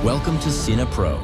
Welcome to CinePro.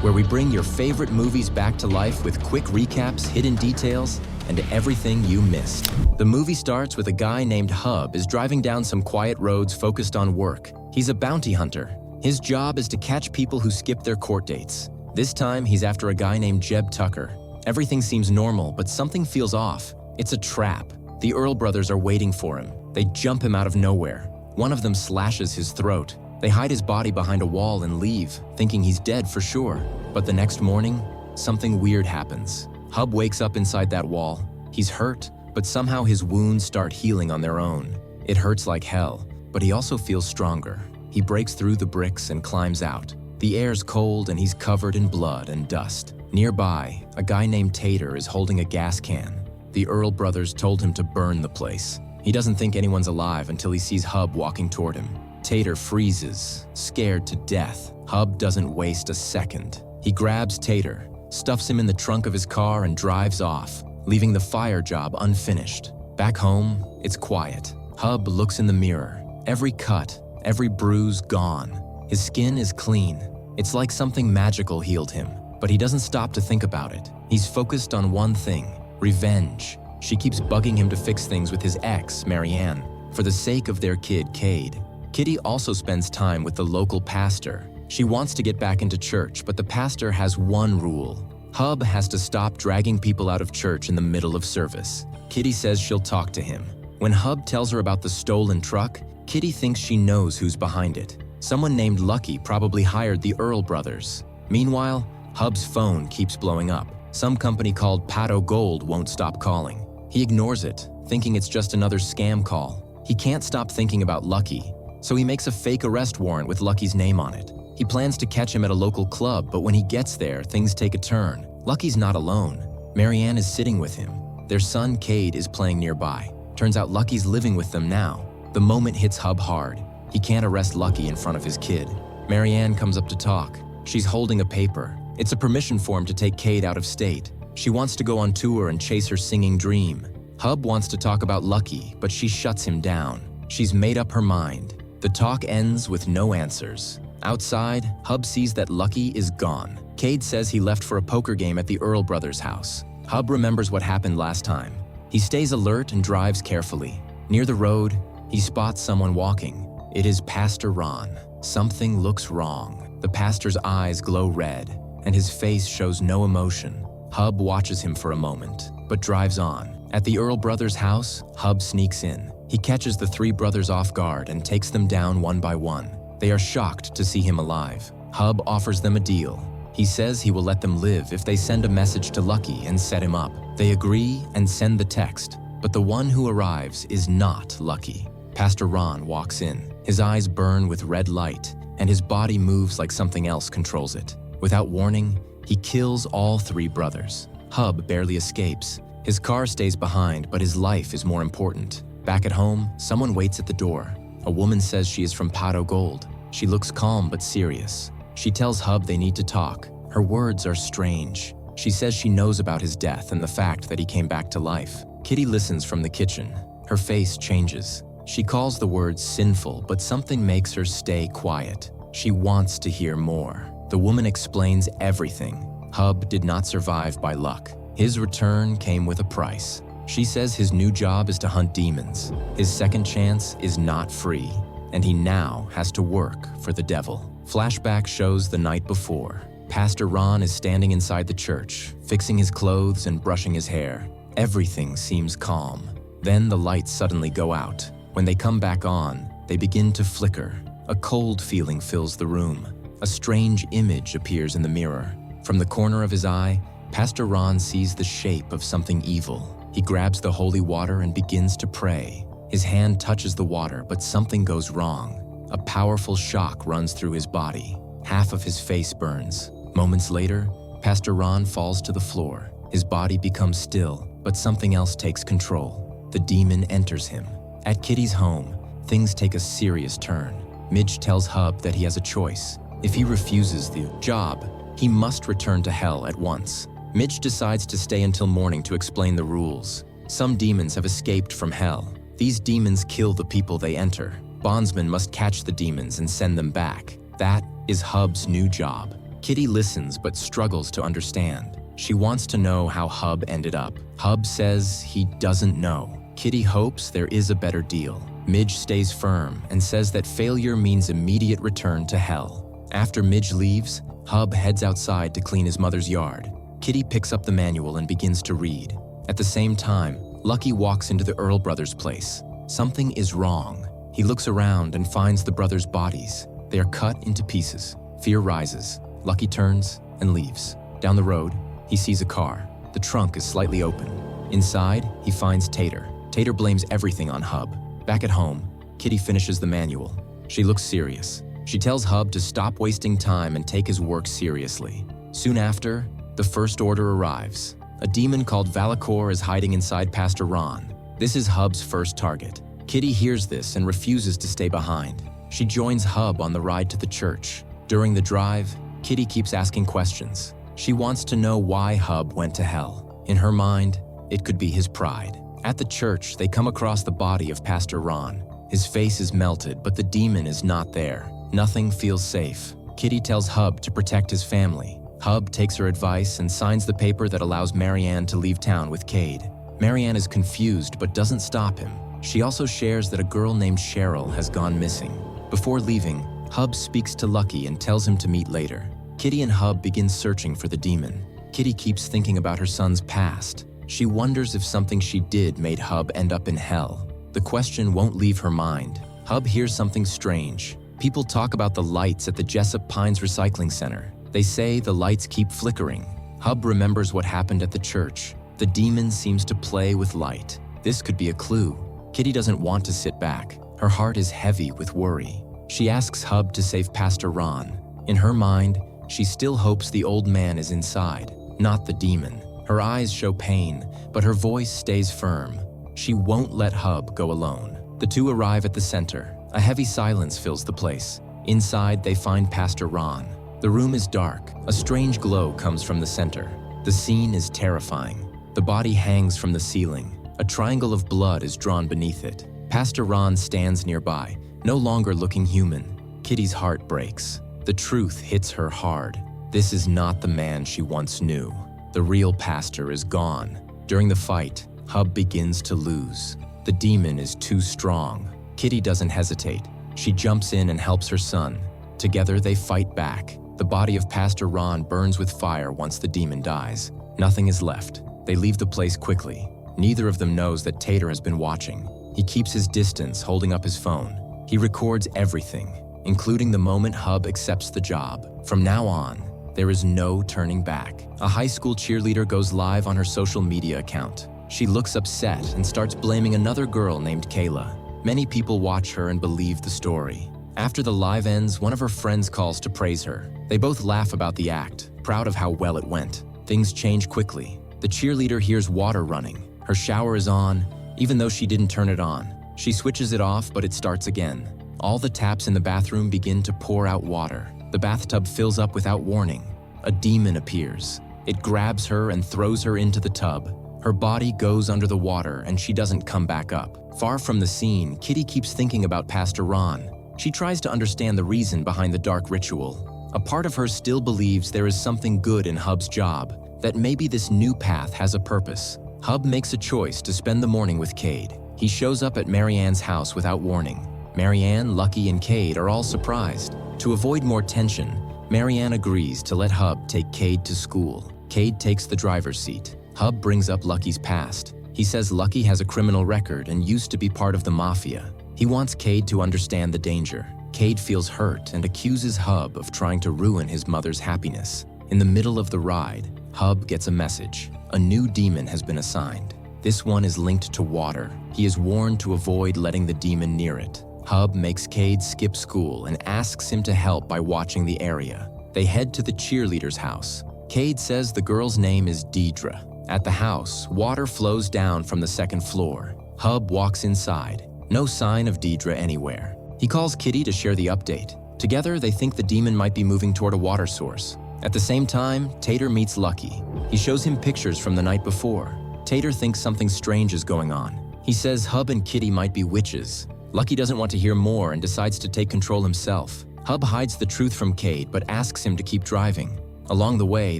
Where we bring your favorite movies back to life with quick recaps, hidden details, and everything you missed. The movie starts with a guy named Hub is driving down some quiet roads focused on work. He's a bounty hunter. His job is to catch people who skip their court dates. This time, he's after a guy named Jeb Tucker. Everything seems normal, but something feels off. It's a trap. The Earl brothers are waiting for him. They jump him out of nowhere. One of them slashes his throat. They hide his body behind a wall and leave, thinking he's dead for sure. But the next morning, something weird happens. Hub wakes up inside that wall. He's hurt, but somehow his wounds start healing on their own. It hurts like hell, but he also feels stronger. He breaks through the bricks and climbs out. The air's cold and he's covered in blood and dust. Nearby, a guy named Tater is holding a gas can. The Earl brothers told him to burn the place. He doesn't think anyone's alive until he sees Hub walking toward him. Tater freezes, scared to death. Hub doesn't waste a second. He grabs Tater, stuffs him in the trunk of his car and drives off, leaving the fire job unfinished. Back home, it's quiet. Hub looks in the mirror. Every cut, every bruise gone. His skin is clean. It's like something magical healed him. But he doesn't stop to think about it. He's focused on one thing, revenge. She keeps bugging him to fix things with his ex, Marianne, for the sake of their kid, Cade. Kitty also spends time with the local pastor. She wants to get back into church, but the pastor has one rule. Hub has to stop dragging people out of church in the middle of service. Kitty says she'll talk to him. When Hub tells her about the stolen truck, Kitty thinks she knows who's behind it. Someone named Lucky probably hired the Earl brothers. Meanwhile, Hub's phone keeps blowing up. Some company called Pact Gold won't stop calling. He ignores it, thinking it's just another scam call. He can't stop thinking about Lucky, so he makes a fake arrest warrant with Lucky's name on it. He plans to catch him at a local club, but when he gets there, things take a turn. Lucky's not alone. Marianne is sitting with him. Their son, Cade, is playing nearby. Turns out Lucky's living with them now. The moment hits Hub hard. He can't arrest Lucky in front of his kid. Marianne comes up to talk. She's holding a paper. It's a permission form to take Cade out of state. She wants to go on tour and chase her singing dream. Hub wants to talk about Lucky, but she shuts him down. She's made up her mind. The talk ends with no answers. Outside, Hub sees that Lucky is gone. Cade says he left for a poker game at the Earl brothers' house. Hub remembers what happened last time. He stays alert and drives carefully. Near the road, he spots someone walking. It is Pastor Ron. Something looks wrong. The pastor's eyes glow red, and his face shows no emotion. Hub watches him for a moment, but drives on. At the Earl brothers' house, Hub sneaks in. He catches the three brothers off guard and takes them down one by one. They are shocked to see him alive. Hub offers them a deal. He says he will let them live if they send a message to Lucky and set him up. They agree and send the text, but the one who arrives is not Lucky. Pastor Ron walks in. His eyes burn with red light, and his body moves like something else controls it. Without warning, he kills all three brothers. Hub barely escapes. His car stays behind, but his life is more important. Back at home, someone waits at the door. A woman says she is from Pact Gold. She looks calm but serious. She tells Hub they need to talk. Her words are strange. She says she knows about his death and the fact that he came back to life. Kitty listens from the kitchen. Her face changes. She calls the words sinful, but something makes her stay quiet. She wants to hear more. The woman explains everything. Hub did not survive by luck. His return came with a price. She says his new job is to hunt demons. His second chance is not free, and he now has to work for the devil. Flashback shows the night before. Pastor Ron is standing inside the church, fixing his clothes and brushing his hair. Everything seems calm. Then the lights suddenly go out. When they come back on, they begin to flicker. A cold feeling fills the room. A strange image appears in the mirror. From the corner of his eye, Pastor Ron sees the shape of something evil. He grabs the holy water and begins to pray. His hand touches the water, but something goes wrong. A powerful shock runs through his body. Half of his face burns. Moments later, Pastor Ron falls to the floor. His body becomes still, but something else takes control. The demon enters him. At Kitty's home, things take a serious turn. Midge tells Hub that he has a choice. If he refuses the job, he must return to hell at once. Midge decides to stay until morning to explain the rules. Some demons have escaped from hell. These demons kill the people they enter. Bondsman must catch the demons and send them back. That is Hub's new job. Kitty listens but struggles to understand. She wants to know how Hub ended up. Hub says he doesn't know. Kitty hopes there is a better deal. Midge stays firm and says that failure means immediate return to hell. After Midge leaves, Hub heads outside to clean his mother's yard. Kitty picks up the manual and begins to read. At the same time, Lucky walks into the Earl brothers' place. Something is wrong. He looks around and finds the brothers' bodies. They are cut into pieces. Fear rises. Lucky turns and leaves. Down the road, he sees a car. The trunk is slightly open. Inside, he finds Tater. Tater blames everything on Hub. Back at home, Kitty finishes the manual. She looks serious. She tells Hub to stop wasting time and take his work seriously. Soon after, the First Order arrives. A demon called Valakor is hiding inside Pastor Ron. This is Hub's first target. Kitty hears this and refuses to stay behind. She joins Hub on the ride to the church. During the drive, Kitty keeps asking questions. She wants to know why Hub went to hell. In her mind, it could be his pride. At the church, they come across the body of Pastor Ron. His face is melted, but the demon is not there. Nothing feels safe. Kitty tells Hub to protect his family. Hub takes her advice and signs the paper that allows Marianne to leave town with Cade. Marianne is confused but doesn't stop him. She also shares that a girl named Cheryl has gone missing. Before leaving, Hub speaks to Lucky and tells him to meet later. Kitty and Hub begin searching for the demon. Kitty keeps thinking about her son's past. She wonders if something she did made Hub end up in hell. The question won't leave her mind. Hub hears something strange. People talk about the lights at the Jessup Pines Recycling Center. They say the lights keep flickering. Hub remembers what happened at the church. The demon seems to play with light. This could be a clue. Kitty doesn't want to sit back. Her heart is heavy with worry. She asks Hub to save Pastor Ron. In her mind, she still hopes the old man is inside, not the demon. Her eyes show pain, but her voice stays firm. She won't let Hub go alone. The two arrive at the center. A heavy silence fills the place. Inside, they find Pastor Ron. The room is dark. A strange glow comes from the center. The scene is terrifying. The body hangs from the ceiling. A triangle of blood is drawn beneath it. Pastor Ron stands nearby, no longer looking human. Kitty's heart breaks. The truth hits her hard. This is not the man she once knew. The real pastor is gone. During the fight, Hub begins to lose. The demon is too strong. Kitty doesn't hesitate. She jumps in and helps her son. Together, they fight back. The body of Pastor Ron burns with fire once the demon dies. Nothing is left. They leave the place quickly. Neither of them knows that Tater has been watching. He keeps his distance, holding up his phone. He records everything, including the moment Hub accepts the job. From now on, there is no turning back. A high school cheerleader goes live on her social media account. She looks upset and starts blaming another girl named Kayla. Many people watch her and believe the story. After the live ends, one of her friends calls to praise her. They both laugh about the act, proud of how well it went. Things change quickly. The cheerleader hears water running. Her shower is on, even though she didn't turn it on. She switches it off, but it starts again. All the taps in the bathroom begin to pour out water. The bathtub fills up without warning. A demon appears. It grabs her and throws her into the tub. Her body goes under the water and she doesn't come back up. Far from the scene, Kitty keeps thinking about Pastor Ron. She tries to understand the reason behind the dark ritual. A part of her still believes there is something good in Hub's job, that maybe this new path has a purpose. Hub makes a choice to spend the morning with Cade. He shows up at Marianne's house without warning. Marianne, Lucky, and Cade are all surprised. To avoid more tension, Marianne agrees to let Hub take Cade to school. Cade takes the driver's seat. Hub brings up Lucky's past. He says Lucky has a criminal record and used to be part of the mafia. He wants Cade to understand the danger. Cade feels hurt and accuses Hub of trying to ruin his mother's happiness. In the middle of the ride, Hub gets a message. A new demon has been assigned. This one is linked to water. He is warned to avoid letting the demon near it. Hub makes Cade skip school and asks him to help by watching the area. They head to the cheerleader's house. Cade says the girl's name is Deidre. At the house, water flows down from the second floor. Hub walks inside. No sign of Deidre anywhere. He calls Kitty to share the update. Together, they think the demon might be moving toward a water source. At the same time, Tater meets Lucky. He shows him pictures from the night before. Tater thinks something strange is going on. He says Hub and Kitty might be witches. Lucky doesn't want to hear more and decides to take control himself. Hub hides the truth from Cade but asks him to keep driving. Along the way,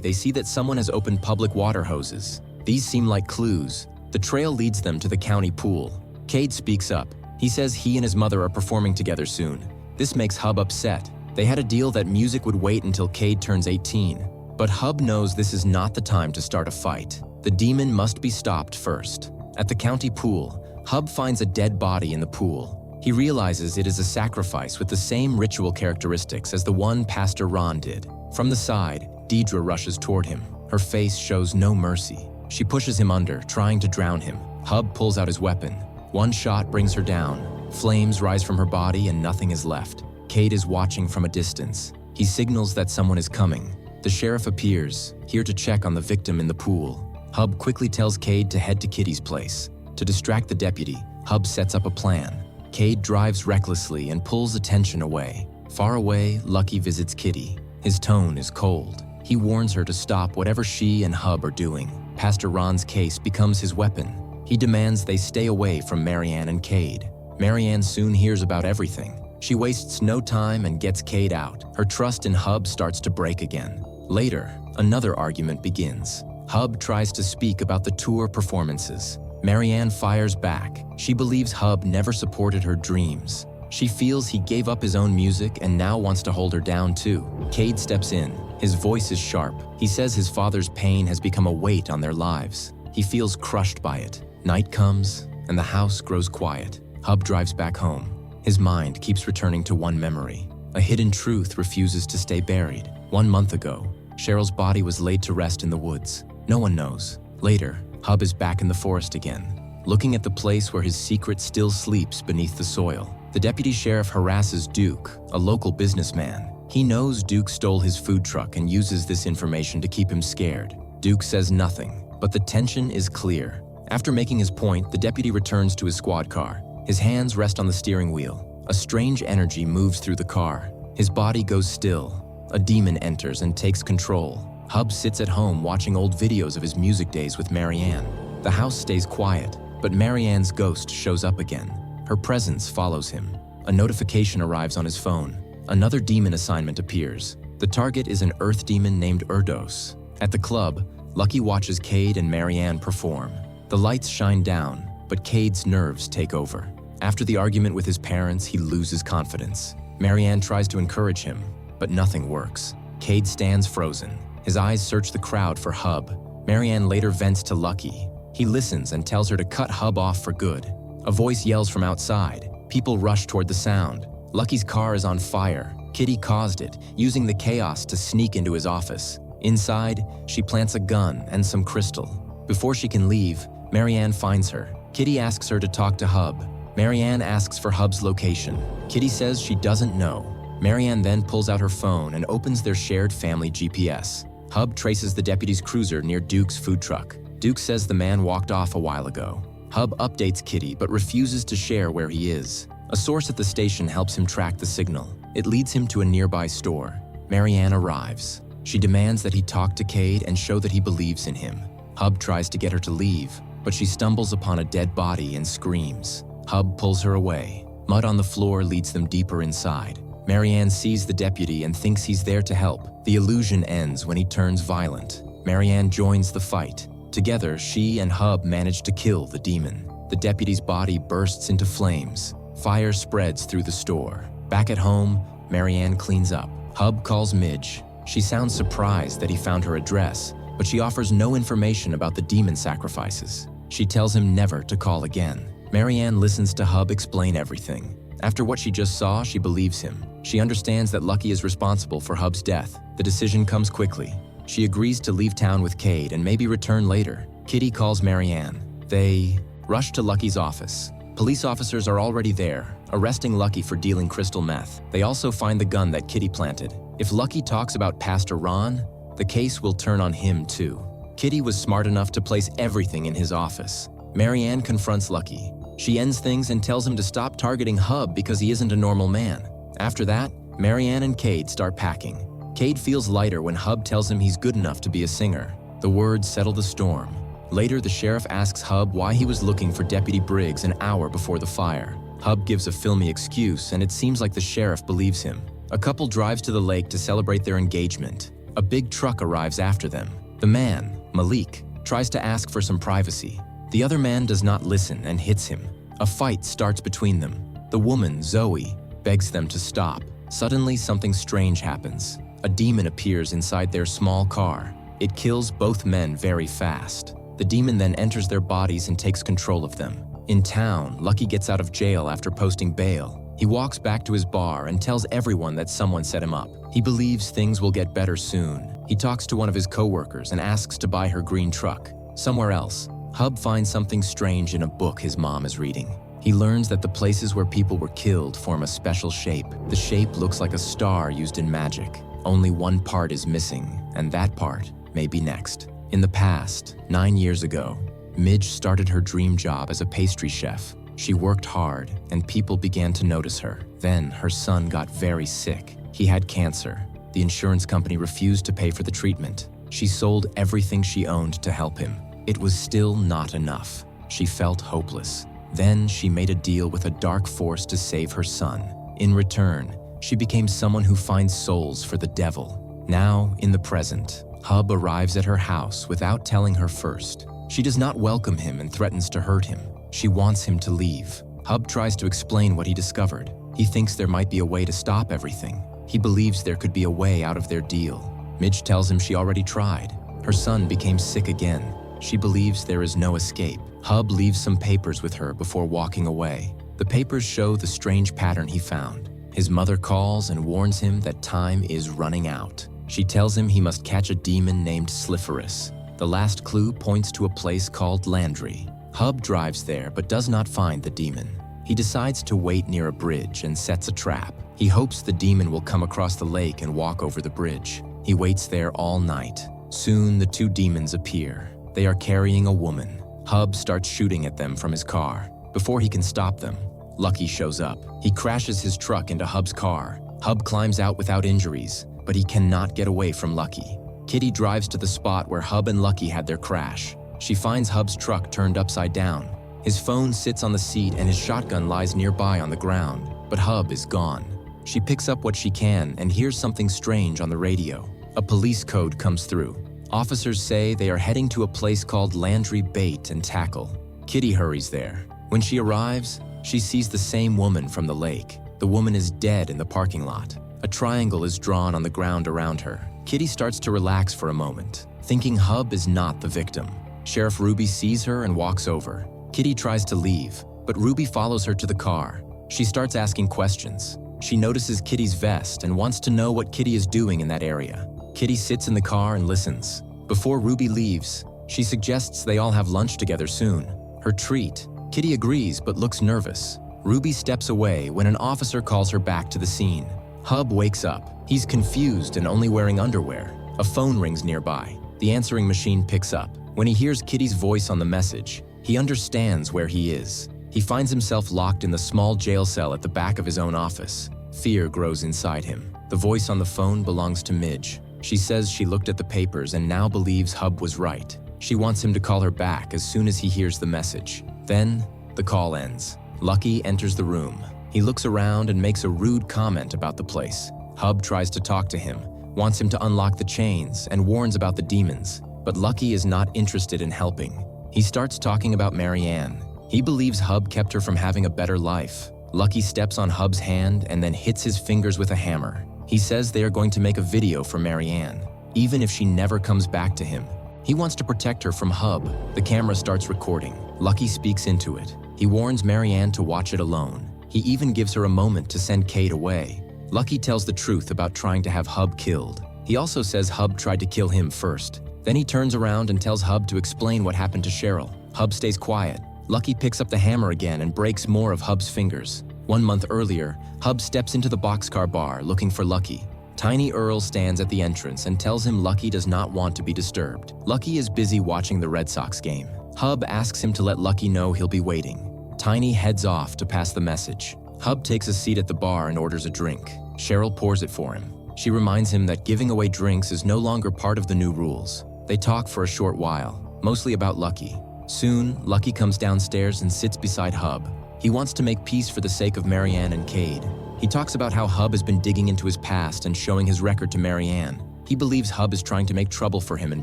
they see that someone has opened public water hoses. These seem like clues. The trail leads them to the county pool. Cade speaks up. He says he and his mother are performing together soon. This makes Hub upset. They had a deal that music would wait until Cade turns 18. But Hub knows this is not the time to start a fight. The demon must be stopped first. At the county pool, Hub finds a dead body in the pool. He realizes it is a sacrifice with the same ritual characteristics as the one Pastor Ron did. From the side, Deidre rushes toward him. Her face shows no mercy. She pushes him under, trying to drown him. Hub pulls out his weapon. One shot brings her down. Flames rise from her body and nothing is left. Cade is watching from a distance. He signals that someone is coming. The sheriff appears, here to check on the victim in the pool. Hub quickly tells Cade to head to Kitty's place. To distract the deputy, Hub sets up a plan. Cade drives recklessly and pulls attention away. Far away, Lucky visits Kitty. His tone is cold. He warns her to stop whatever she and Hub are doing. Pastor Ron's case becomes his weapon. He demands they stay away from Marianne and Cade. Marianne soon hears about everything. She wastes no time and gets Cade out. Her trust in Hub starts to break again. Later, another argument begins. Hub tries to speak about the tour performances. Marianne fires back. She believes Hub never supported her dreams. She feels he gave up his own music and now wants to hold her down too. Cade steps in. His voice is sharp. He says his father's pain has become a weight on their lives. He feels crushed by it. Night comes, and the house grows quiet. Hub drives back home. His mind keeps returning to one memory. A hidden truth refuses to stay buried. 1 month ago, Cheryl's body was laid to rest in the woods. No one knows. Later, Hub is back in the forest again, looking at the place where his secret still sleeps beneath the soil. The deputy sheriff harasses Duke, a local businessman. He knows Duke stole his food truck and uses this information to keep him scared. Duke says nothing, but the tension is clear. After making his point, the deputy returns to his squad car. His hands rest on the steering wheel. A strange energy moves through the car. His body goes still. A demon enters and takes control. Hub sits at home watching old videos of his music days with Marianne. The house stays quiet, but Marianne's ghost shows up again. Her presence follows him. A notification arrives on his phone. Another demon assignment appears. The target is an earth demon named Erdos. At the club, Lucky watches Cade and Marianne perform. The lights shine down, but Cade's nerves take over. After the argument with his parents, he loses confidence. Marianne tries to encourage him, but nothing works. Cade stands frozen. His eyes search the crowd for Hub. Marianne later vents to Lucky. He listens and tells her to cut Hub off for good. A voice yells from outside. People rush toward the sound. Lucky's car is on fire. Kitty caused it, using the chaos to sneak into his office. Inside, she plants a gun and some crystal. Before she can leave, Marianne finds her. Kitty asks her to talk to Hub. Marianne asks for Hub's location. Kitty says she doesn't know. Marianne then pulls out her phone and opens their shared family GPS. Hub traces the deputy's cruiser near Duke's food truck. Duke says the man walked off a while ago. Hub updates Kitty but refuses to share where he is. A source at the station helps him track the signal. It leads him to a nearby store. Marianne arrives. She demands that he talk to Cade and show that he believes in him. Hub tries to get her to leave, but she stumbles upon a dead body and screams. Hub pulls her away. Mud on the floor leads them deeper inside. Marianne sees the deputy and thinks he's there to help. The illusion ends when he turns violent. Marianne joins the fight. Together, she and Hub manage to kill the demon. The deputy's body bursts into flames. Fire spreads through the store. Back at home, Marianne cleans up. Hub calls Midge. She sounds surprised that he found her address, but she offers no information about the demon sacrifices. She tells him never to call again. Marianne listens to Hub explain everything. After what she just saw, she believes him. She understands that Lucky is responsible for Hub's death. The decision comes quickly. She agrees to leave town with Cade and maybe return later. Kitty calls Marianne. They rush to Lucky's office. Police officers are already there, arresting Lucky for dealing crystal meth. They also find the gun that Kitty planted. If Lucky talks about Pastor Ron, the case will turn on him too. Kitty was smart enough to place everything in his office. Marianne confronts Lucky. She ends things and tells him to stop targeting Hub because he isn't a normal man. After that, Marianne and Cade start packing. Cade feels lighter when Hub tells him he's good enough to be a singer. The words settle the storm. Later, the sheriff asks Hub why he was looking for Deputy Briggs an hour before the fire. Hub gives a filmy excuse, and it seems like the sheriff believes him. A couple drives to the lake to celebrate their engagement. A big truck arrives after them. The man, Malik, tries to ask for some privacy. The other man does not listen and hits him. A fight starts between them. The woman, Zoe, begs them to stop. Suddenly, something strange happens. A demon appears inside their small car. It kills both men very fast. The demon then enters their bodies and takes control of them. In town, Lucky gets out of jail after posting bail. He walks back to his bar and tells everyone that someone set him up. He believes things will get better soon. He talks to one of his co-workers and asks to buy her green truck. Somewhere else, Hub finds something strange in a book his mom is reading. He learns that the places where people were killed form a special shape. The shape looks like a star used in magic. Only one part is missing, and that part may be next. In the past, 9 years ago, Midge started her dream job as a pastry chef. She worked hard, and people began to notice her. Then, her son got very sick. He had cancer. The insurance company refused to pay for the treatment. She sold everything she owned to help him. It was still not enough. She felt hopeless. Then, she made a deal with a dark force to save her son. In return, she became someone who finds souls for the devil. Now, in the present, Hub arrives at her house without telling her first. She does not welcome him and threatens to hurt him. She wants him to leave. Hub tries to explain what he discovered. He thinks there might be a way to stop everything. He believes there could be a way out of their deal. Midge tells him she already tried. Her son became sick again. She believes there is no escape. Hub leaves some papers with her before walking away. The papers show the strange pattern he found. His mother calls and warns him that time is running out. She tells him he must catch a demon named Sliferous. The last clue points to a place called Landry. Hub drives there but does not find the demon. He decides to wait near a bridge and sets a trap. He hopes the demon will come across the lake and walk over the bridge. He waits there all night. Soon the two demons appear. They are carrying a woman. Hub starts shooting at them from his car. Before he can stop them, Lucky shows up. He crashes his truck into Hub's car. Hub climbs out without injuries, but he cannot get away from Lucky. Kitty drives to the spot where Hub and Lucky had their crash. She finds Hub's truck turned upside down. His phone sits on the seat and his shotgun lies nearby on the ground, but Hub is gone. She picks up what she can and hears something strange on the radio. A police code comes through. Officers say they are heading to a place called Landry Bait and Tackle. Kitty hurries there. When she arrives, she sees the same woman from the lake. The woman is dead in the parking lot. A triangle is drawn on the ground around her. Kitty starts to relax for a moment, thinking Hub is not the victim. Sheriff Ruby sees her and walks over. Kitty tries to leave, but Ruby follows her to the car. She starts asking questions. She notices Kitty's vest and wants to know what Kitty is doing in that area. Kitty sits in the car and listens. Before Ruby leaves, she suggests they all have lunch together soon. Her treat. Kitty agrees but looks nervous. Ruby steps away when an officer calls her back to the scene. Hub wakes up. He's confused and only wearing underwear. A phone rings nearby. The answering machine picks up. When he hears Kitty's voice on the message, he understands where he is. He finds himself locked in the small jail cell at the back of his own office. Fear grows inside him. The voice on the phone belongs to Midge. She says she looked at the papers and now believes Hub was right. She wants him to call her back as soon as he hears the message. Then, the call ends. Lucky enters the room. He looks around and makes a rude comment about the place. Hub tries to talk to him, wants him to unlock the chains, and warns about the demons. But Lucky is not interested in helping. He starts talking about Marianne. He believes Hub kept her from having a better life. Lucky steps on Hub's hand and then hits his fingers with a hammer. He says they are going to make a video for Marianne, even if she never comes back to him. He wants to protect her from Hub. The camera starts recording. Lucky speaks into it. He warns Marianne to watch it alone. He even gives her a moment to send Kate away. Lucky tells the truth about trying to have Hub killed. He also says Hub tried to kill him first. Then he turns around and tells Hub to explain what happened to Cheryl. Hub stays quiet. Lucky picks up the hammer again and breaks more of Hub's fingers. 1 month earlier, Hub steps into the boxcar bar looking for Lucky. Tiny Earl stands at the entrance and tells him Lucky does not want to be disturbed. Lucky is busy watching the Red Sox game. Hub asks him to let Lucky know he'll be waiting. Tiny heads off to pass the message. Hub takes a seat at the bar and orders a drink. Cheryl pours it for him. She reminds him that giving away drinks is no longer part of the new rules. They talk for a short while, mostly about Lucky. Soon, Lucky comes downstairs and sits beside Hub. He wants to make peace for the sake of Marianne and Cade. He talks about how Hub has been digging into his past and showing his record to Marianne. He believes Hub is trying to make trouble for him in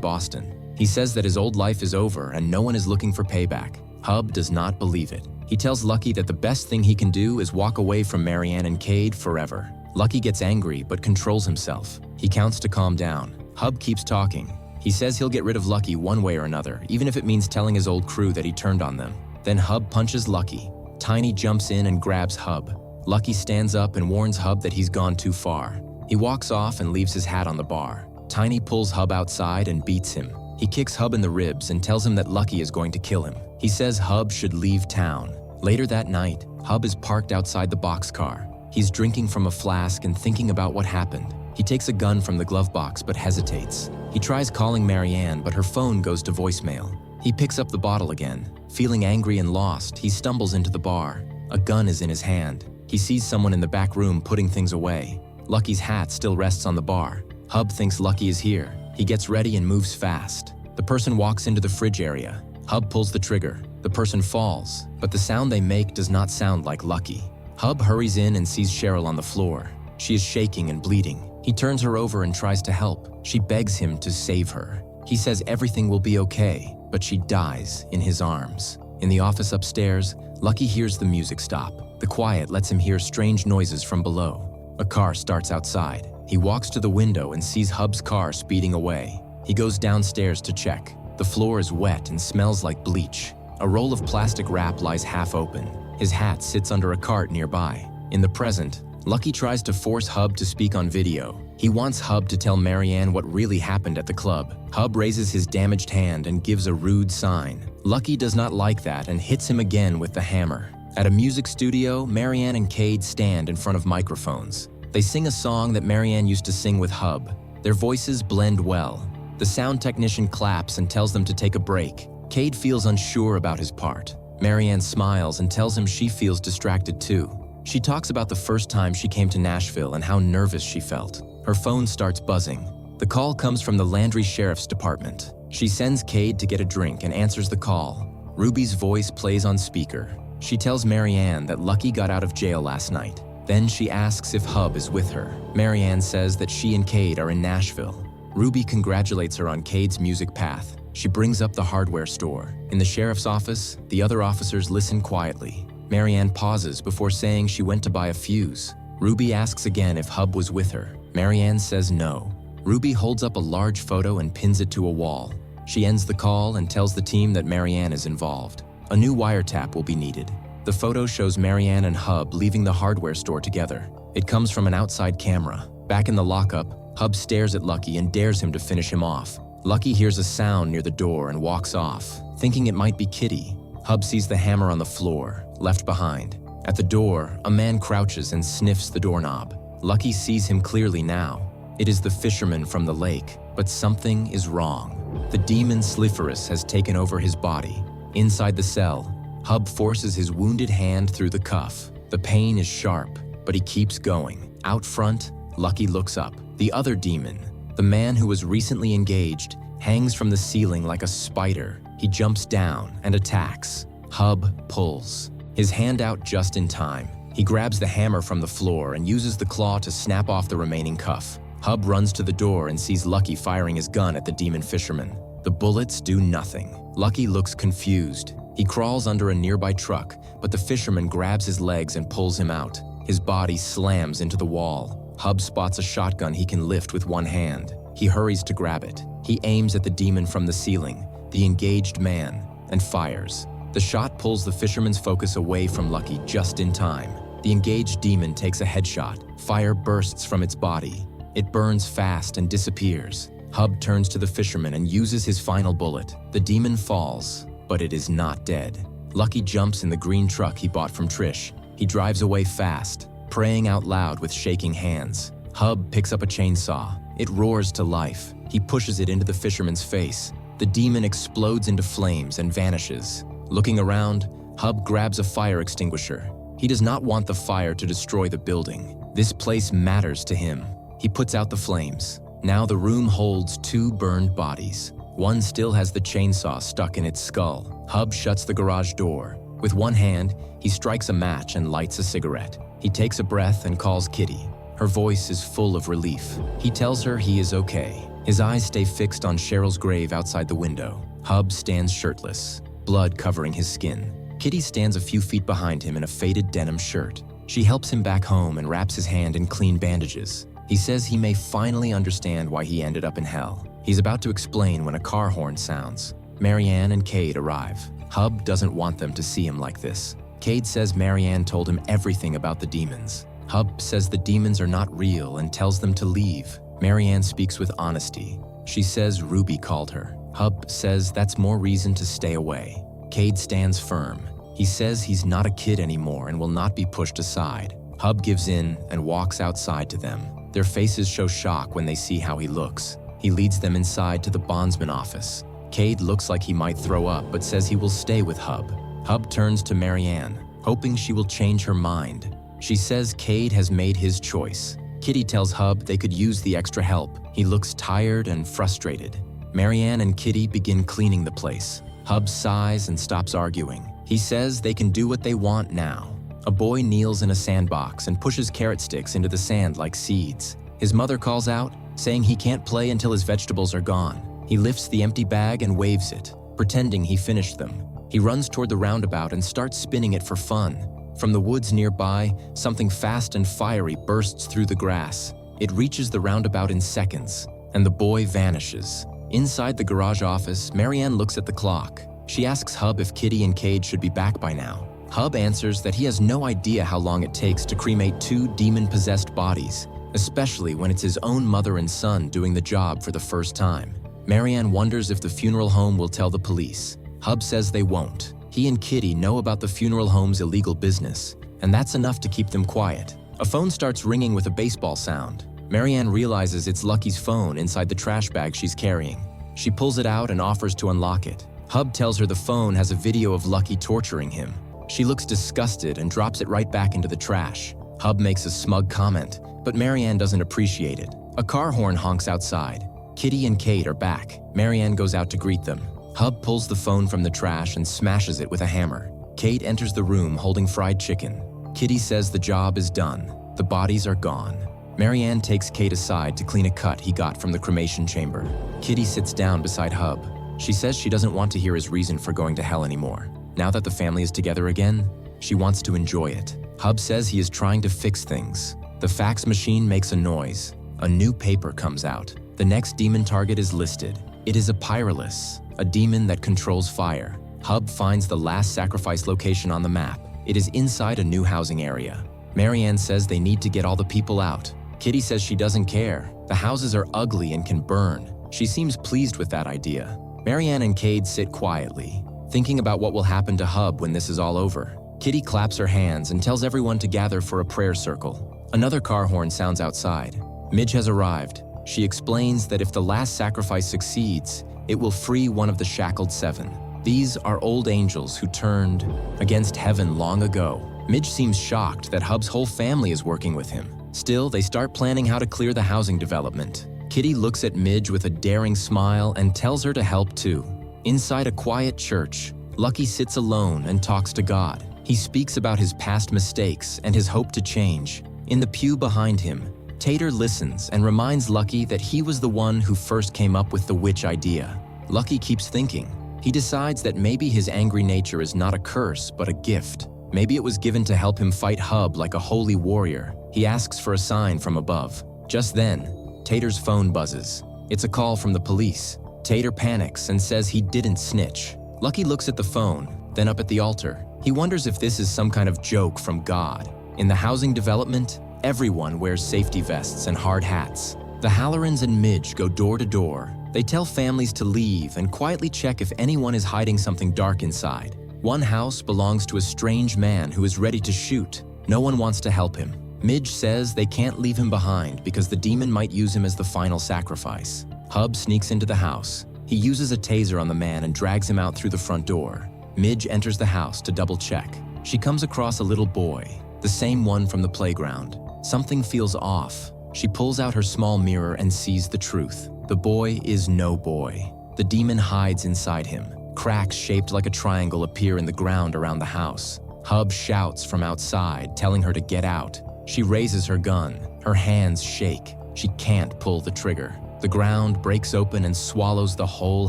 Boston. He says that his old life is over and no one is looking for payback. Hub does not believe it. He tells Lucky that the best thing he can do is walk away from Marianne and Cade forever. Lucky gets angry but controls himself. He counts to calm down. Hub keeps talking. He says he'll get rid of Lucky one way or another, even if it means telling his old crew that he turned on them. Then Hub punches Lucky. Tiny jumps in and grabs Hub. Lucky stands up and warns Hub that he's gone too far. He walks off and leaves his hat on the bar. Tiny pulls Hub outside and beats him. He kicks Hub in the ribs and tells him that Lucky is going to kill him. He says Hub should leave town. Later that night, Hub is parked outside the boxcar. He's drinking from a flask and thinking about what happened. He takes a gun from the glove box but hesitates. He tries calling Marianne, but her phone goes to voicemail. He picks up the bottle again. Feeling angry and lost, he stumbles into the bar. A gun is in his hand. He sees someone in the back room putting things away. Lucky's hat still rests on the bar. Hub thinks Lucky is here. He gets ready and moves fast. The person walks into the fridge area. Hub pulls the trigger. The person falls, but the sound they make does not sound like Lucky. Hub hurries in and sees Cheryl on the floor. She is shaking and bleeding. He turns her over and tries to help. She begs him to save her. He says everything will be okay, but she dies in his arms. In the office upstairs, Lucky hears the music stop. The quiet lets him hear strange noises from below. A car starts outside. He walks to the window and sees Hub's car speeding away. He goes downstairs to check. The floor is wet and smells like bleach. A roll of plastic wrap lies half open. His hat sits under a cart nearby. In the present, Lucky tries to force Hub to speak on video. He wants Hub to tell Marianne what really happened at the club. Hub raises his damaged hand and gives a rude sign. Lucky does not like that and hits him again with the hammer. At a music studio, Marianne and Cade stand in front of microphones. They sing a song that Marianne used to sing with Hub. Their voices blend well. The sound technician claps and tells them to take a break. Cade feels unsure about his part. Marianne smiles and tells him she feels distracted too. She talks about the first time she came to Nashville and how nervous she felt. Her phone starts buzzing. The call comes from the Landry Sheriff's Department. She sends Cade to get a drink and answers the call. Ruby's voice plays on speaker. She tells Marianne that Lucky got out of jail last night. Then she asks if Hub is with her. Marianne says that she and Cade are in Nashville. Ruby congratulates her on Cade's music path. She brings up the hardware store. In the sheriff's office, the other officers listen quietly. Marianne pauses before saying she went to buy a fuse. Ruby asks again if Hub was with her. Marianne says no. Ruby holds up a large photo and pins it to a wall. She ends the call and tells the team that Marianne is involved. A new wiretap will be needed. The photo shows Marianne and Hub leaving the hardware store together. It comes from an outside camera. Back in the lockup, Hub stares at Lucky and dares him to finish him off. Lucky hears a sound near the door and walks off, thinking it might be Kitty. Hub sees the hammer on the floor, left behind. At the door, a man crouches and sniffs the doorknob. Lucky sees him clearly now. It is the fisherman from the lake, but something is wrong. The demon Sliferus has taken over his body. Inside the cell, Hub forces his wounded hand through the cuff. The pain is sharp, but he keeps going. Out front, Lucky looks up. The other demon, the man who was recently engaged, hangs from the ceiling like a spider. He jumps down and attacks. Hub pulls. His hand out just in time. He grabs the hammer from the floor and uses the claw to snap off the remaining cuff. Hub runs to the door and sees Lucky firing his gun at the demon fisherman. The bullets do nothing. Lucky looks confused. He crawls under a nearby truck, but the fisherman grabs his legs and pulls him out. His body slams into the wall. Hub spots a shotgun he can lift with one hand. He hurries to grab it. He aims at the demon from the ceiling, the engaged man, and fires. The shot pulls the fisherman's focus away from Lucky just in time. The engaged demon takes a headshot. Fire bursts from its body. It burns fast and disappears. Hub turns to the fisherman and uses his final bullet. The demon falls, but it is not dead. Lucky jumps in the green truck he bought from Trish. He drives away fast, praying out loud with shaking hands. Hub picks up a chainsaw. It roars to life. He pushes it into the fisherman's face. The demon explodes into flames and vanishes. Looking around, Hub grabs a fire extinguisher. He does not want the fire to destroy the building. This place matters to him. He puts out the flames. Now the room holds 2 burned bodies. One still has the chainsaw stuck in its skull. Hub shuts the garage door. With one hand, he strikes a match and lights a cigarette. He takes a breath and calls Kitty. Her voice is full of relief. He tells her he is okay. His eyes stay fixed on Cheryl's grave outside the window. Hub stands shirtless, blood covering his skin. Kitty stands a few feet behind him in a faded denim shirt. She helps him back home and wraps his hand in clean bandages. He says he may finally understand why he ended up in hell. He's about to explain when a car horn sounds. Marianne and Cade arrive. Hub doesn't want them to see him like this. Cade says Marianne told him everything about the demons. Hub says the demons are not real and tells them to leave. Marianne speaks with honesty. She says Ruby called her. Hub says that's more reason to stay away. Cade stands firm. He says he's not a kid anymore and will not be pushed aside. Hub gives in and walks outside to them. Their faces show shock when they see how he looks. He leads them inside to the Bondsman office. Cade looks like he might throw up but says he will stay with Hub. Hub turns to Marianne, hoping she will change her mind. She says Cade has made his choice. Kitty tells Hub they could use the extra help. He looks tired and frustrated. Marianne and Kitty begin cleaning the place. Hub sighs and stops arguing. He says they can do what they want now. A boy kneels in a sandbox and pushes carrot sticks into the sand like seeds. His mother calls out, saying he can't play until his vegetables are gone. He lifts the empty bag and waves it, pretending he finished them. He runs toward the roundabout and starts spinning it for fun. From the woods nearby, something fast and fiery bursts through the grass. It reaches the roundabout in seconds, and the boy vanishes. Inside the garage office, Marianne looks at the clock. She asks Hub if Kitty and Cade should be back by now. Hub answers that he has no idea how long it takes to cremate 2 demon-possessed bodies, especially when it's his own mother and son doing the job for the first time. Marianne wonders if the funeral home will tell the police. Hub says they won't. He and Kitty know about the funeral home's illegal business, and that's enough to keep them quiet. A phone starts ringing with a baseball sound. Marianne realizes it's Lucky's phone inside the trash bag she's carrying. She pulls it out and offers to unlock it. Hub tells her the phone has a video of Lucky torturing him. She looks disgusted and drops it right back into the trash. Hub makes a smug comment, but Marianne doesn't appreciate it. A car horn honks outside. Kitty and Cade are back. Marianne goes out to greet them. Hub pulls the phone from the trash and smashes it with a hammer. Cade enters the room holding fried chicken. Kitty says the job is done. The bodies are gone. Marianne takes Cade aside to clean a cut he got from the cremation chamber. Kitty sits down beside Hub. She says she doesn't want to hear his reason for going to hell anymore. Now that the family is together again, she wants to enjoy it. Hub says he is trying to fix things. The fax machine makes a noise. A new paper comes out. The next demon target is listed. It is a Pyrolus, a demon that controls fire. Hub finds the last sacrifice location on the map. It is inside a new housing area. Marianne says they need to get all the people out. Kitty says she doesn't care. The houses are ugly and can burn. She seems pleased with that idea. Marianne and Cade sit quietly, thinking about what will happen to Hub when this is all over. Kitty claps her hands and tells everyone to gather for a prayer circle. Another car horn sounds outside. Midge has arrived. She explains that if the last sacrifice succeeds, it will free one of the shackled 7. These are old angels who turned against heaven long ago. Midge seems shocked that Hub's whole family is working with him. Still, they start planning how to clear the housing development. Kitty looks at Midge with a daring smile and tells her to help too. Inside a quiet church, Lucky sits alone and talks to God. He speaks about his past mistakes and his hope to change. In the pew behind him, Tater listens and reminds Lucky that he was the one who first came up with the witch idea. Lucky keeps thinking. He decides that maybe his angry nature is not a curse, but a gift. Maybe it was given to help him fight Hub like a holy warrior. He asks for a sign from above. Just then, Tater's phone buzzes. It's a call from the police. Tater panics and says he didn't snitch. Lucky looks at the phone, then up at the altar. He wonders if this is some kind of joke from God. In the housing development, everyone wears safety vests and hard hats. The Hallorans and Midge go door to door. They tell families to leave and quietly check if anyone is hiding something dark inside. One house belongs to a strange man who is ready to shoot. No one wants to help him. Midge says they can't leave him behind because the demon might use him as the final sacrifice. Hub sneaks into the house. He uses a taser on the man and drags him out through the front door. Midge enters the house to double check. She comes across a little boy, the same one from the playground. Something feels off. She pulls out her small mirror and sees the truth. The boy is no boy. The demon hides inside him. Cracks shaped like a triangle appear in the ground around the house. Hub shouts from outside, telling her to get out. She raises her gun. Her hands shake. She can't pull the trigger. The ground breaks open and swallows the whole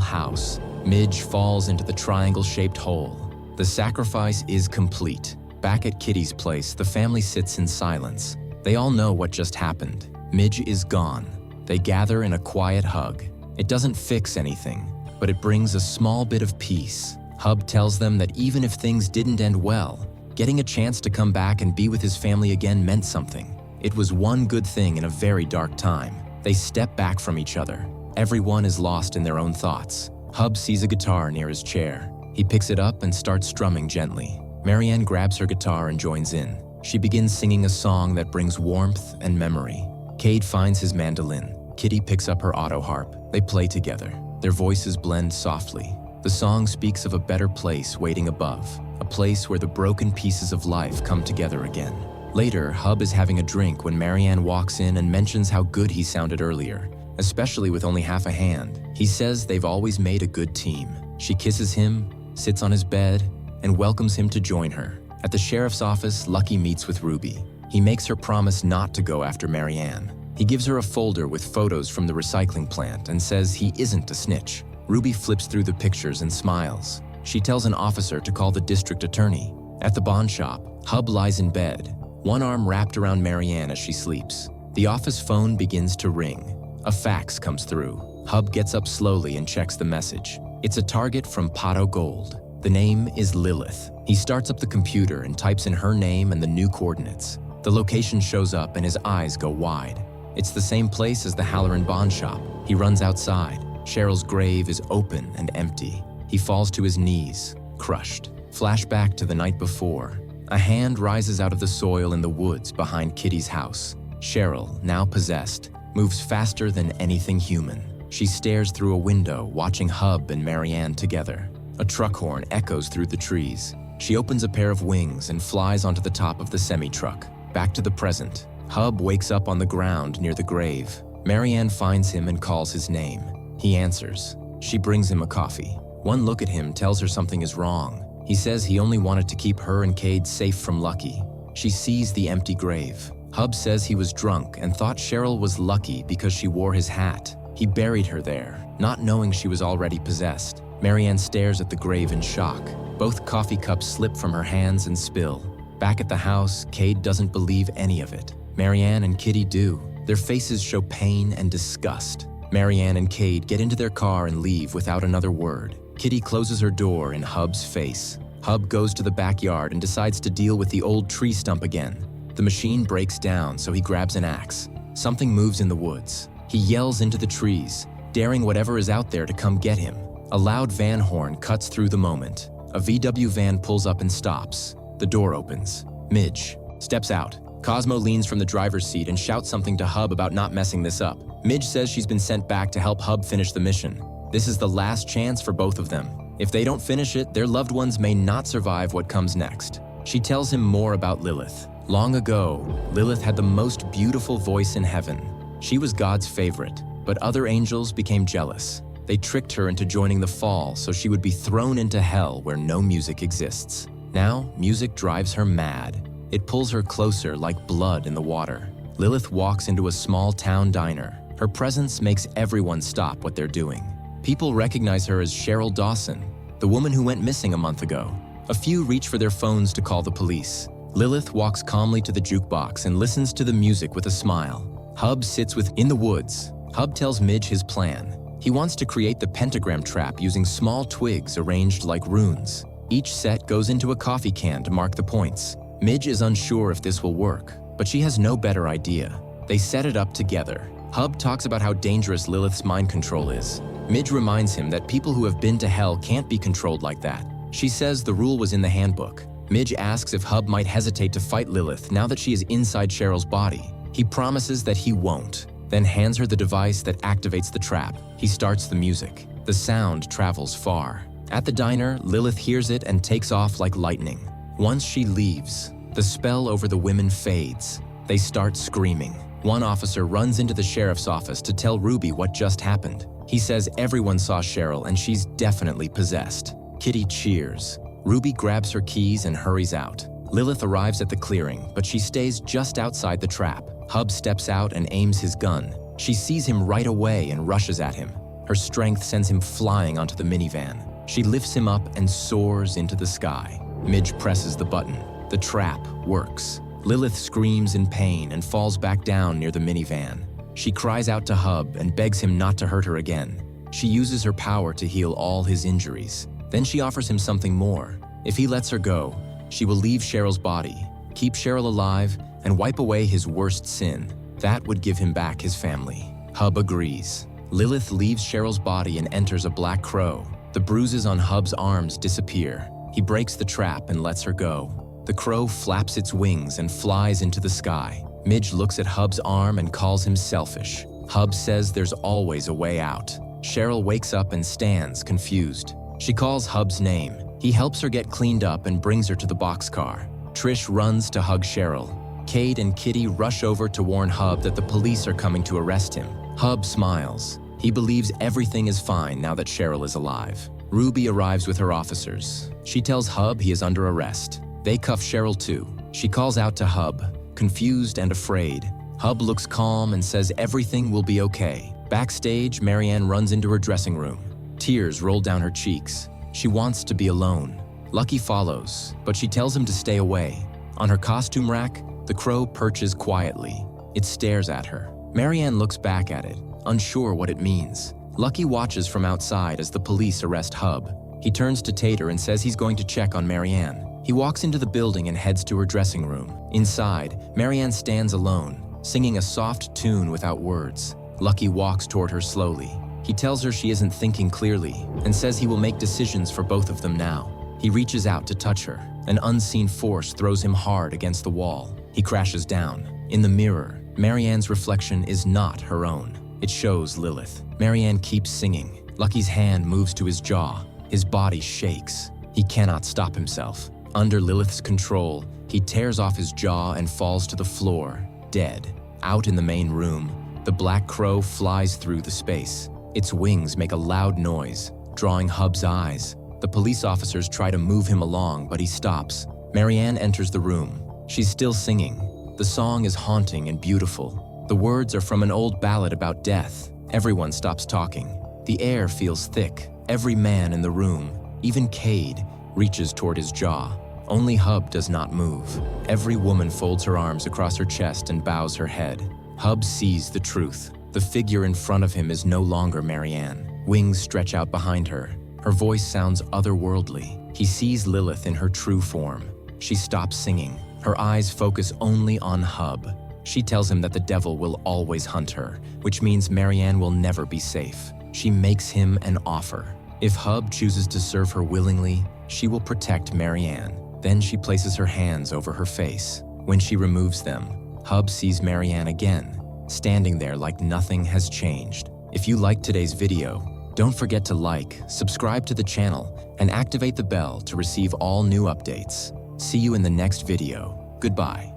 house. Midge falls into the triangle-shaped hole. The sacrifice is complete. Back at Kitty's place, the family sits in silence. They all know what just happened. Midge is gone. They gather in a quiet hug. It doesn't fix anything, but it brings a small bit of peace. Hub tells them that even if things didn't end well, getting a chance to come back and be with his family again meant something. It was one good thing in a very dark time. They step back from each other. Everyone is lost in their own thoughts. Hub sees a guitar near his chair. He picks it up and starts strumming gently. Marianne grabs her guitar and joins in. She begins singing a song that brings warmth and memory. Cade finds his mandolin. Kitty picks up her auto harp. They play together. Their voices blend softly. The song speaks of a better place waiting above, a place where the broken pieces of life come together again. Later, Hub is having a drink when Marianne walks in and mentions how good he sounded earlier, especially with only half a hand. He says they've always made a good team. She kisses him, sits on his bed, and welcomes him to join her. At the sheriff's office, Lucky meets with Ruby. He makes her promise not to go after Marianne. He gives her a folder with photos from the recycling plant and says he isn't a snitch. Ruby flips through the pictures and smiles. She tells an officer to call the district attorney. At the bond shop, Hub lies in bed, one arm wrapped around Marianne as she sleeps. The office phone begins to ring. A fax comes through. Hub gets up slowly and checks the message. It's a target from Pato Gold. The name is Lilith. He starts up the computer and types in her name and the new coordinates. The location shows up and his eyes go wide. It's the same place as the Halloran bond shop. He runs outside. Cheryl's grave is open and empty. He falls to his knees, crushed. Flashback to the night before. A hand rises out of the soil in the woods behind Kitty's house. Cheryl, now possessed, moves faster than anything human. She stares through a window, watching Hub and Marianne together. A truck horn echoes through the trees. She opens a pair of wings and flies onto the top of the semi-truck. Back to the present. Hub wakes up on the ground near the grave. Marianne finds him and calls his name. He answers. She brings him a coffee. One look at him tells her something is wrong. He says he only wanted to keep her and Cade safe from Lucky. She sees the empty grave. Hub says he was drunk and thought Cheryl was lucky because she wore his hat. He buried her there, not knowing she was already possessed. Marianne stares at the grave in shock. Both coffee cups slip from her hands and spill. Back at the house, Cade doesn't believe any of it. Marianne and Kitty do. Their faces show pain and disgust. Marianne and Cade get into their car and leave without another word. Kitty closes her door in Hub's face. Hub goes to the backyard and decides to deal with the old tree stump again. The machine breaks down, so he grabs an axe. Something moves in the woods. He yells into the trees, daring whatever is out there to come get him. A loud van horn cuts through the moment. A VW van pulls up and stops. The door opens. Midge steps out. Cosmo leans from the driver's seat and shouts something to Hub about not messing this up. Midge says she's been sent back to help Hub finish the mission. This is the last chance for both of them. If they don't finish it, their loved ones may not survive what comes next. She tells him more about Lilith. Long ago, Lilith had the most beautiful voice in heaven. She was God's favorite, but other angels became jealous. They tricked her into joining the fall so she would be thrown into hell where no music exists. Now, music drives her mad. It pulls her closer like blood in the water. Lilith walks into a small town diner. Her presence makes everyone stop what they're doing. People recognize her as Cheryl Dawson, the woman who went missing a month ago. A few reach for their phones to call the police. Lilith walks calmly to the jukebox and listens to the music with a smile. Hub sits within the woods. Hub tells Midge his plan. He wants to create the pentagram trap using small twigs arranged like runes. Each set goes into a coffee can to mark the points. Midge is unsure if this will work, but she has no better idea. They set it up together. Hub talks about how dangerous Lilith's mind control is. Midge reminds him that people who have been to hell can't be controlled like that. She says the rule was in the handbook. Midge asks if Hub might hesitate to fight Lilith now that she is inside Cheryl's body. He promises that he won't, then hands her the device that activates the trap. He starts the music. The sound travels far. At the diner, Lilith hears it and takes off like lightning. Once she leaves, the spell over the women fades. They start screaming. One officer runs into the sheriff's office to tell Ruby what just happened. He says everyone saw Cheryl and she's definitely possessed. Kitty cheers. Ruby grabs her keys and hurries out. Lilith arrives at the clearing, but she stays just outside the trap. Hub steps out and aims his gun. She sees him right away and rushes at him. Her strength sends him flying onto the minivan. She lifts him up and soars into the sky. Midge presses the button. The trap works. Lilith screams in pain and falls back down near the minivan. She cries out to Hub and begs him not to hurt her again. She uses her power to heal all his injuries. Then she offers him something more. If he lets her go, she will leave Cheryl's body, keep Cheryl alive, and wipe away his worst sin. That would give him back his family. Hub agrees. Lilith leaves Cheryl's body and enters a black crow. The bruises on Hub's arms disappear. He breaks the trap and lets her go. The crow flaps its wings and flies into the sky. Midge looks at Hub's arm and calls him selfish. Hub says there's always a way out. Cheryl wakes up and stands, confused. She calls Hub's name. He helps her get cleaned up and brings her to the boxcar. Trish runs to hug Cheryl. Cade and Kitty rush over to warn Hub that the police are coming to arrest him. Hub smiles. He believes everything is fine now that Cheryl is alive. Ruby arrives with her officers. She tells Hub he is under arrest. They cuff Cheryl too. She calls out to Hub, confused and afraid. Hub looks calm and says everything will be okay. Backstage, Marianne runs into her dressing room. Tears roll down her cheeks. She wants to be alone. Lucky follows, but she tells him to stay away. On her costume rack, the crow perches quietly. It stares at her. Marianne looks back at it, unsure what it means. Lucky watches from outside as the police arrest Hub. He turns to Tater and says he's going to check on Marianne. He walks into the building and heads to her dressing room. Inside, Marianne stands alone, singing a soft tune without words. Lucky walks toward her slowly. He tells her she isn't thinking clearly and says he will make decisions for both of them now. He reaches out to touch her. An unseen force throws him hard against the wall. He crashes down. In the mirror, Marianne's reflection is not her own. It shows Lilith. Marianne keeps singing. Lucky's hand moves to his jaw. His body shakes. He cannot stop himself. Under Lilith's control, he tears off his jaw and falls to the floor, dead. Out in the main room, the black crow flies through the space. Its wings make a loud noise, drawing Hub's eyes. The police officers try to move him along, but he stops. Marianne enters the room. She's still singing. The song is haunting and beautiful. The words are from an old ballad about death. Everyone stops talking. The air feels thick. Every man in the room, even Cade, reaches toward his jaw. Only Hub does not move. Every woman folds her arms across her chest and bows her head. Hub sees the truth. The figure in front of him is no longer Marianne. Wings stretch out behind her. Her voice sounds otherworldly. He sees Lilith in her true form. She stops singing. Her eyes focus only on Hub. She tells him that the devil will always hunt her, which means Marianne will never be safe. She makes him an offer. If Hub chooses to serve her willingly, she will protect Marianne. Then she places her hands over her face. When she removes them, Hub sees Marianne again, standing there like nothing has changed. If you liked today's video, don't forget to like, subscribe to the channel, and activate the bell to receive all new updates. See you in the next video. Goodbye.